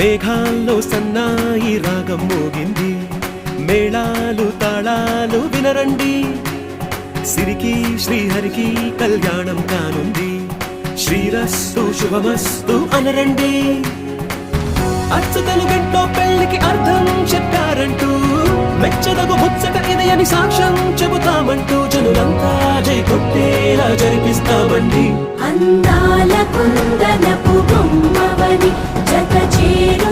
మేఘాల్లో సన్నాయి రాగం మోగింది, మేళాలు తాళాలు వినరండి. సిరికి శ్రీహరికి కళ్యాణం కానుంది, శ్రీరస్తు శుభమస్తు అనరండి. అచ్చ తెలుగింట్లో పెళ్లికి అర్థం చెప్పారంటూ, మెచ్చదగు ముచ్చట ఇది అని సాక్ష్యం చెబుతామంటూ, జనులంతా జై కొట్టేలా జరిపిస్తామండి. అందాల కుందనపు బొమ్మవని జత చేరు